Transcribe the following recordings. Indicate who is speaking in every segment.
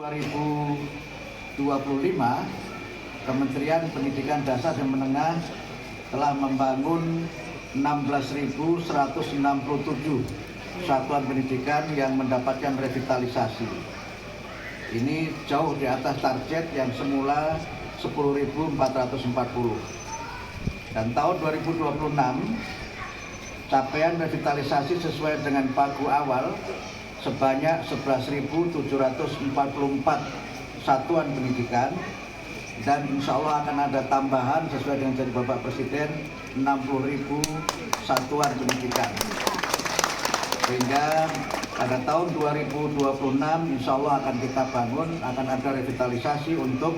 Speaker 1: 2025, Kementerian Pendidikan Dasar dan Menengah telah membangun 16.167 satuan pendidikan yang mendapatkan revitalisasi. Ini jauh di atas target yang semula 10.440. Dan tahun 2026, capaian revitalisasi sesuai dengan pagu awal sebanyak 11.744 satuan pendidikan, dan insya Allah akan ada tambahan sesuai dengan janji Bapak Presiden 60.000 satuan pendidikan. Sehingga pada tahun 2026 insya Allah akan kita bangun, akan ada revitalisasi untuk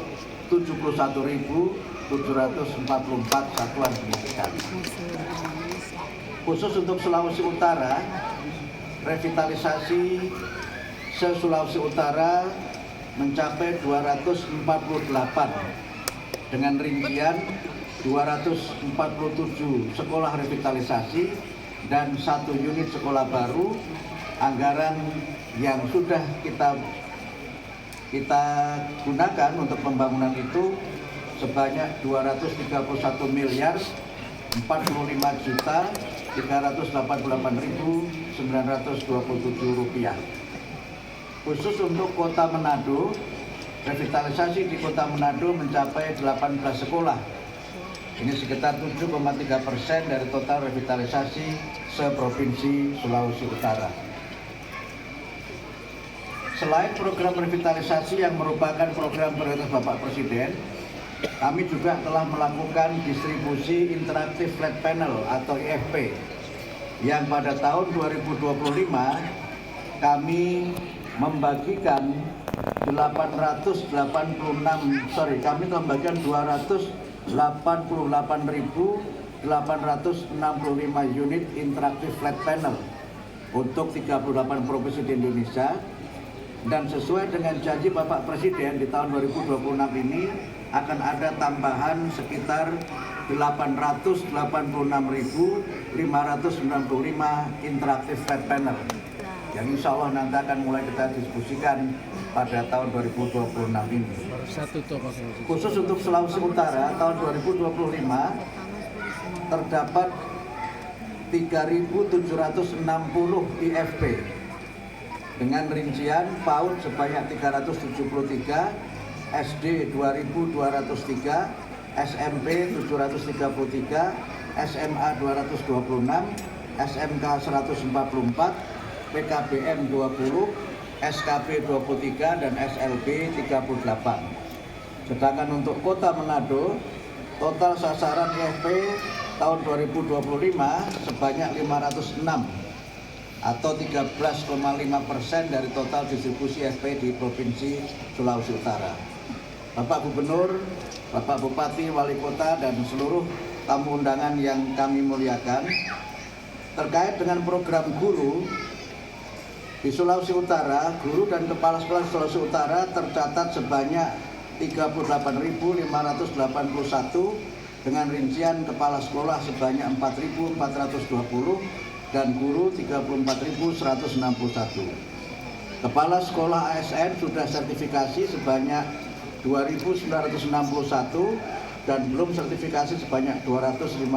Speaker 1: 71.744 satuan pendidikan. Khusus untuk Sulawesi Utara, revitalisasi se-Sulawesi Utara mencapai 248 dengan rincian 247 sekolah revitalisasi dan 1 unit sekolah baru. Anggaran yang sudah kita gunakan untuk pembangunan itu sebanyak 231 miliar 45.388.927 rupiah. Khusus untuk Kota Manado, revitalisasi di Kota Manado mencapai 18 sekolah. Ini sekitar 7,3% dari total revitalisasi se-Provinsi Sulawesi Utara. Selain program revitalisasi yang merupakan program prioritas Bapak Presiden, kami juga telah melakukan distribusi interaktif flat panel atau IFP yang pada tahun 2025 kami membagikan 288.865 unit interaktif flat panel untuk 38 provinsi di Indonesia. Dan sesuai dengan janji Bapak Presiden di tahun 2026 ini akan ada tambahan sekitar 886.595 interaktif flat panel yang insya Allah nanti akan mulai kita diskusikan pada tahun 2026 ini. Khusus untuk Sulawesi Utara tahun 2025 terdapat 3.760 IFP dengan rincian PAUD sebanyak 373, SD 2.203, SMP 733, SMA 226, SMK 144, PKBM 20, SKP 23, dan SLB 38. Sedangkan untuk Kota Manado, total sasaran IFP tahun 2025 sebanyak 506 atau 13,5% dari total distribusi IFP di Provinsi Sulawesi Utara. Bapak Gubernur, Bapak Bupati, Wali Kota, dan seluruh tamu undangan yang kami muliakan, terkait dengan program guru di Sulawesi Utara, guru dan kepala sekolah Sulawesi Utara tercatat sebanyak 38.581 dengan rincian kepala sekolah sebanyak 4.420 dan guru 34.161. Kepala sekolah ASN sudah sertifikasi sebanyak 2.961 dan belum sertifikasi sebanyak 258.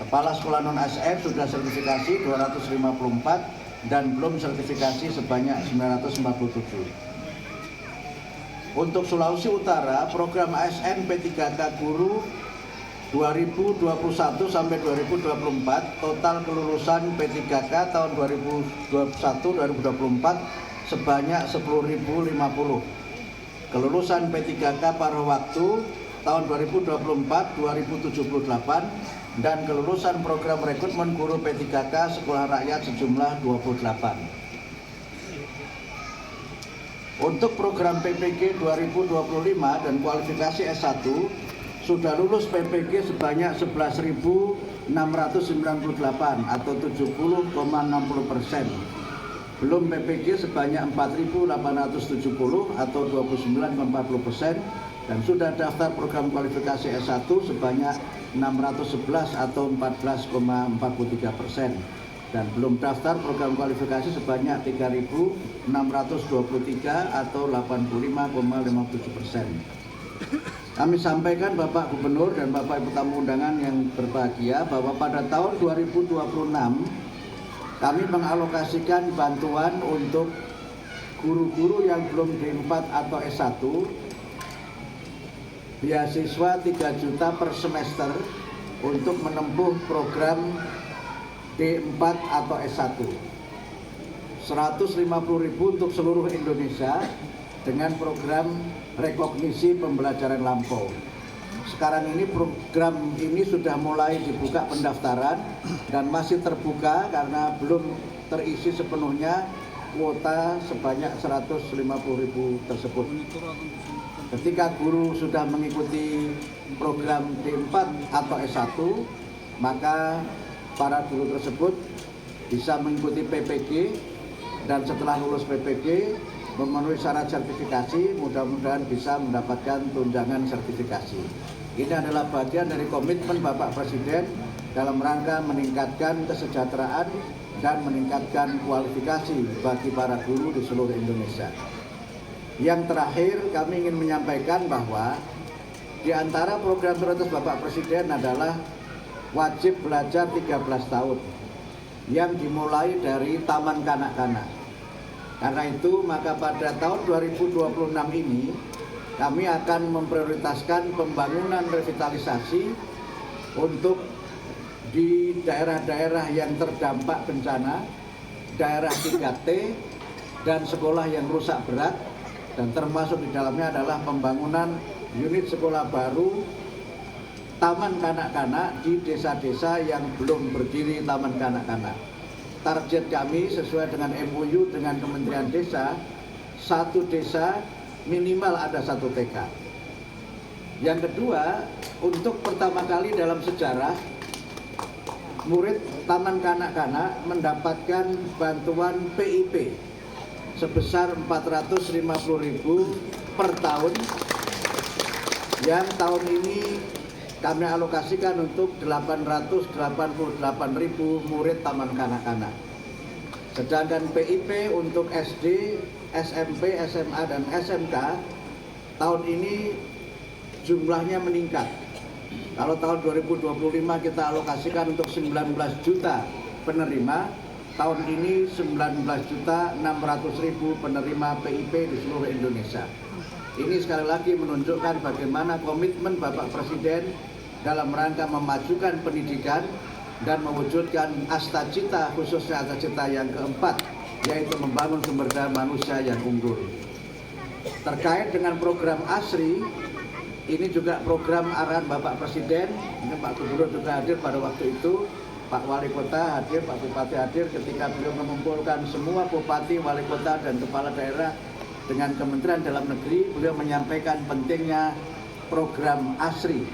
Speaker 1: Kepala sekolah non-ASN sudah sertifikasi 254 dan belum sertifikasi sebanyak 947. Untuk Sulawesi Utara, program ASN P3K Guru 2021 sampai 2024, total kelulusan P3K tahun 2021-2024 sebanyak 10.050. Kelulusan P3K paruh waktu tahun 2024-2078 dan kelulusan program rekrutmen guru P3K Sekolah Rakyat sejumlah 28. Untuk program PPG 2025 dan kualifikasi S1 sudah lulus PPG sebanyak 11.698 atau 70,60%. Belum PPG sebanyak 4.870 atau 29,40%, dan sudah daftar program kualifikasi S1 sebanyak 611 atau 14,43%. dan belum daftar program kualifikasi sebanyak 3.623 atau 85,57%. Kami sampaikan Bapak Gubernur dan Bapak Ibu tamu undangan yang berbahagia bahwa pada tahun 2026 kami mengalokasikan bantuan untuk guru-guru yang belum D4 atau S1 beasiswa 3 juta per semester untuk menempuh program D4 atau S1, 150.000 untuk seluruh Indonesia dengan program rekognisi pembelajaran lampau. Sekarang ini program ini sudah mulai dibuka pendaftaran dan masih terbuka karena belum terisi sepenuhnya kuota sebanyak 150.000 tersebut. Ketika guru sudah mengikuti program D4 atau S1, maka para guru tersebut bisa mengikuti PPG dan setelah lulus PPG memenuhi syarat sertifikasi, mudah-mudahan bisa mendapatkan tunjangan sertifikasi. Ini adalah bagian dari komitmen Bapak Presiden dalam rangka meningkatkan kesejahteraan dan meningkatkan kualifikasi bagi para guru di seluruh Indonesia. Yang terakhir, kami ingin menyampaikan bahwa di antara program prioritas Bapak Presiden adalah wajib belajar 13 tahun yang dimulai dari taman kanak-kanak. Karena itu, maka pada tahun 2026 ini kami akan memprioritaskan pembangunan revitalisasi untuk di daerah-daerah yang terdampak bencana, daerah 3T, dan sekolah yang rusak berat, dan termasuk di dalamnya adalah pembangunan unit sekolah baru taman kanak-kanak di desa-desa yang belum berdiri taman kanak-kanak. Target kami sesuai dengan MOU dengan Kementerian Desa, satu desa minimal ada satu TK. Yang kedua, untuk pertama kali dalam sejarah, murid taman kanak-kanak mendapatkan bantuan PIP sebesar 450.000 per tahun, yang tahun ini kami alokasikan untuk 888.000 murid taman kanak-kanak. Sedangkan PIP untuk SD, SMP, SMA, dan SMK tahun ini jumlahnya meningkat. Kalau tahun 2025 kita alokasikan untuk 19 juta penerima, tahun ini 19.600.000 penerima PIP di seluruh Indonesia. Ini sekali lagi menunjukkan bagaimana komitmen Bapak Presiden dalam rangka memajukan pendidikan dan mewujudkan asta-cita, khususnya asta-cita yang keempat, yaitu membangun sumber daya manusia yang unggul. Terkait dengan program ASRI, ini juga program arahan Bapak Presiden. Ini Pak Gubernur juga hadir pada waktu itu, Pak Wali Kota hadir, Pak Bupati hadir ketika beliau mengumpulkan semua bupati, wali kota, dan kepala daerah dengan Kementerian Dalam Negeri. Beliau menyampaikan pentingnya program ASRI,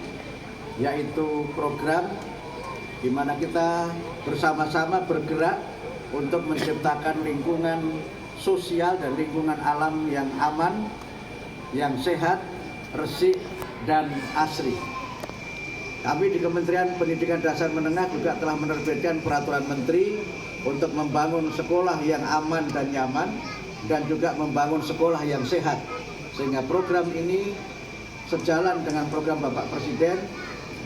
Speaker 1: yaitu program di mana kita bersama-sama bergerak untuk menciptakan lingkungan sosial dan lingkungan alam yang aman, yang sehat, resik, dan asri. Kami di Kementerian Pendidikan Dasar Menengah juga telah menerbitkan peraturan menteri untuk membangun sekolah yang aman dan nyaman, dan juga membangun sekolah yang sehat, sehingga program ini sejalan dengan program Bapak Presiden,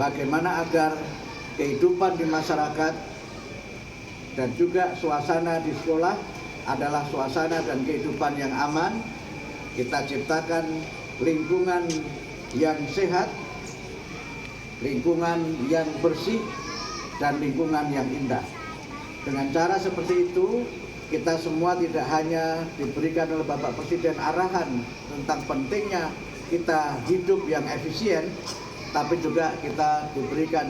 Speaker 1: bagaimana agar kehidupan di masyarakat dan juga suasana di sekolah adalah suasana dan kehidupan yang aman. Kita ciptakan lingkungan yang sehat, lingkungan yang bersih, dan lingkungan yang indah. Dengan cara seperti itu, kita semua tidak hanya diberikan oleh Bapak Presiden arahan tentang pentingnya kita hidup yang efisien, tapi juga kita diberikan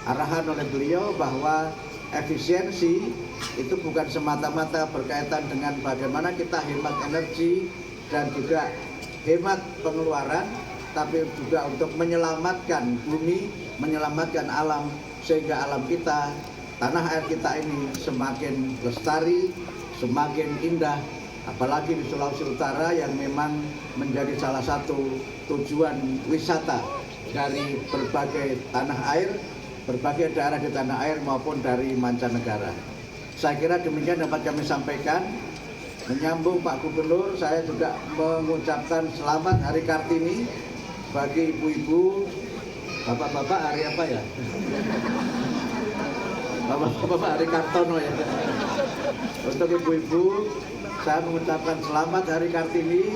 Speaker 1: arahan oleh beliau bahwa efisiensi itu bukan semata-mata berkaitan dengan bagaimana kita hemat energi dan juga hemat pengeluaran, tapi juga untuk menyelamatkan bumi, menyelamatkan alam, sehingga alam kita, tanah air kita ini semakin lestari, semakin indah, apalagi di Sulawesi Utara yang memang menjadi salah satu tujuan wisata dari berbagai tanah air, berbagai daerah di tanah air maupun dari mancanegara. Saya kira demikian dapat kami sampaikan. Menyambung Pak Gubernur, saya juga mengucapkan selamat Hari Kartini bagi ibu-ibu, bapak-bapak hari apa ya? Bapak-bapak Hari Kartono ya. Untuk ibu-ibu, saya mengucapkan selamat Hari Kartini.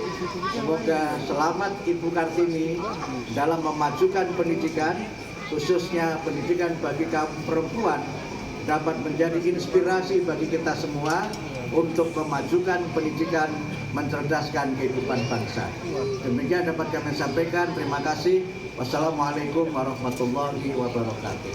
Speaker 1: Semoga selamat Ibu Kartini dalam memajukan pendidikan, khususnya pendidikan bagi kaum perempuan, dapat menjadi inspirasi bagi kita semua untuk memajukan pendidikan, mencerdaskan kehidupan bangsa. Demikian dapat kami sampaikan. Terima kasih. Wassalamualaikum warahmatullahi wabarakatuh.